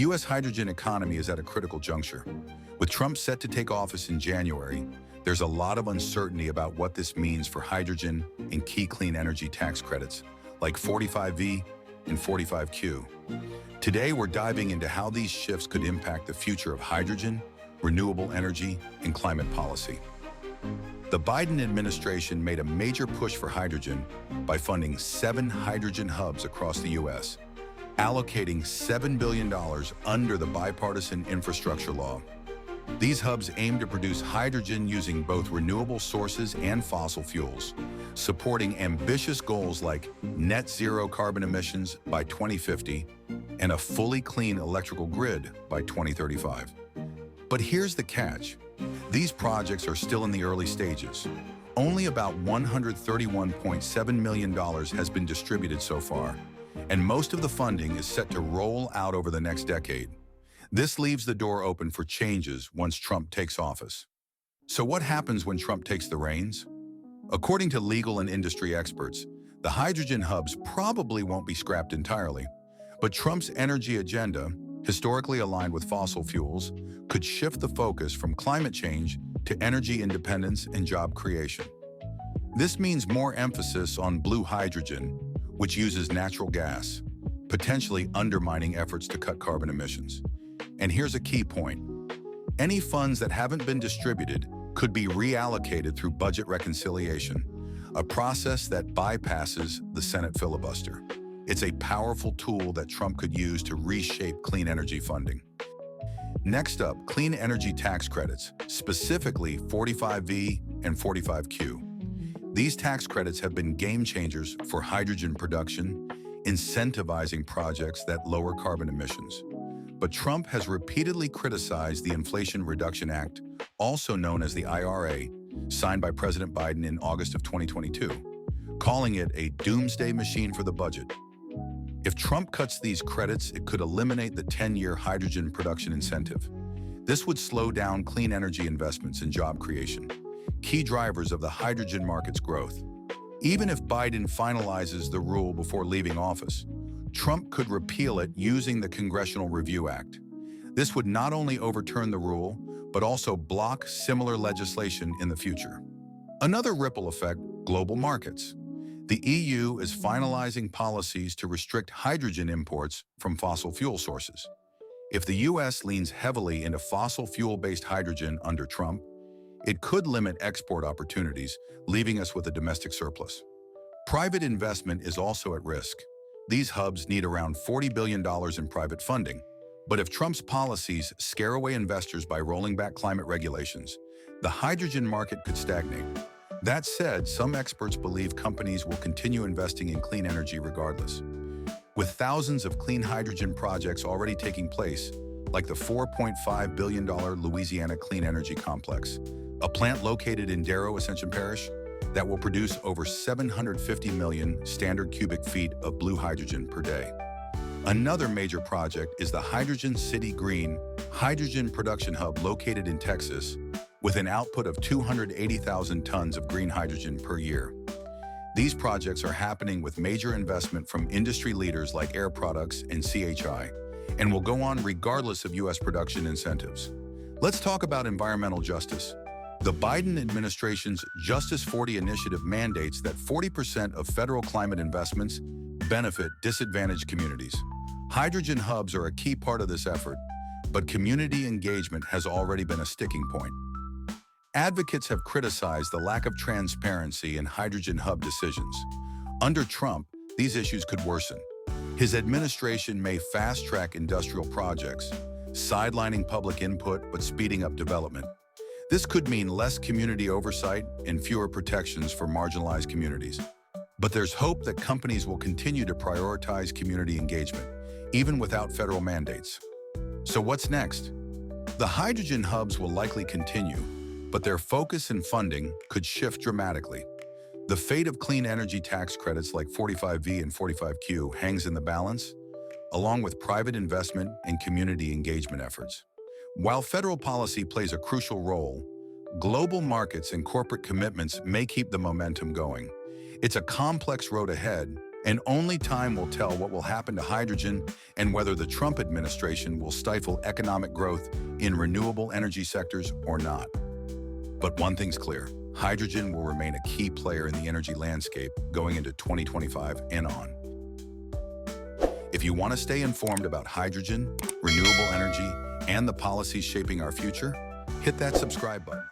U.S. hydrogen economy is at a critical juncture. With Trump set to take office in January, there's a lot of uncertainty about what this means for hydrogen and key clean energy tax credits, like 45V and 45Q. Today, we're diving into how these shifts could impact the future of hydrogen, renewable energy, and climate policy. The Biden administration made a major push for hydrogen by funding 7 hydrogen hubs across the U.S., allocating $7 billion under the bipartisan infrastructure law. These hubs aim to produce hydrogen using both renewable sources and fossil fuels, supporting ambitious goals like net zero carbon emissions by 2050 and a fully clean electrical grid by 2035. But here's the catch. These projects are still in the early stages. Only about $131.7 million has been distributed so far, and most of the funding is set to roll out over the next decade. This leaves the door open for changes once Trump takes office. So what happens when Trump takes the reins? According to legal and industry experts, the hydrogen hubs probably won't be scrapped entirely, but Trump's energy agenda, historically aligned with fossil fuels, could shift the focus from climate change to energy independence and job creation. This means more emphasis on blue hydrogen, which uses natural gas, potentially undermining efforts to cut carbon emissions. And here's a key point. Any funds that haven't been distributed could be reallocated through budget reconciliation, a process that bypasses the Senate filibuster. It's a powerful tool that Trump could use to reshape clean energy funding. Next up, clean energy tax credits, specifically 45V and 45Q. These tax credits have been game changers for hydrogen production, incentivizing projects that lower carbon emissions. But Trump has repeatedly criticized the Inflation Reduction Act, also known as the IRA, signed by President Biden in August of 2022, calling it a doomsday machine for the budget. If Trump cuts these credits, it could eliminate the 10-year hydrogen production incentive. This would slow down clean energy investments and job creation, key drivers of the hydrogen market's growth. Even if Biden finalizes the rule before leaving office, Trump could repeal it using the Congressional Review Act. This would not only overturn the rule, but also block similar legislation in the future. Another ripple effect, global markets. The EU is finalizing policies to restrict hydrogen imports from fossil fuel sources. If the US leans heavily into fossil fuel-based hydrogen under Trump, it could limit export opportunities, leaving us with a domestic surplus. Private investment is also at risk. These hubs need around $40 billion in private funding. But if Trump's policies scare away investors by rolling back climate regulations, the hydrogen market could stagnate. That said, some experts believe companies will continue investing in clean energy regardless. With thousands of clean hydrogen projects already taking place, like the $4.5 billion Louisiana Clean Energy Complex, a plant located in Darrow, Ascension Parish, that will produce over 750 million standard cubic feet of blue hydrogen per day. Another major project is the Hydrogen City Green Hydrogen Production Hub located in Texas, with an output of 280,000 tons of green hydrogen per year. These projects are happening with major investment from industry leaders like Air Products and CHI, and will go on regardless of U.S. production incentives. Let's talk about environmental justice. The Biden administration's Justice 40 initiative mandates that 40% of federal climate investments benefit disadvantaged communities. Hydrogen hubs are a key part of this effort, but community engagement has already been a sticking point. Advocates have criticized the lack of transparency in hydrogen hub decisions. Under Trump, these issues could worsen. His administration may fast-track industrial projects, sidelining public input but speeding up development. This could mean less community oversight and fewer protections for marginalized communities. But there's hope that companies will continue to prioritize community engagement, even without federal mandates. So what's next? The hydrogen hubs will likely continue, but their focus and funding could shift dramatically. The fate of clean energy tax credits like 45V and 45Q hangs in the balance, along with private investment and community engagement efforts. While federal policy plays a crucial role, global markets and corporate commitments may keep the momentum going. It's a complex road ahead, And only time will tell what will happen to hydrogen and whether the Trump administration will stifle economic growth in renewable energy sectors or not. But one thing's clear, hydrogen will remain a key player in the energy landscape going into 2025 and on. If you want to stay informed about hydrogen, renewable energy, and the policies shaping our future, hit that subscribe button.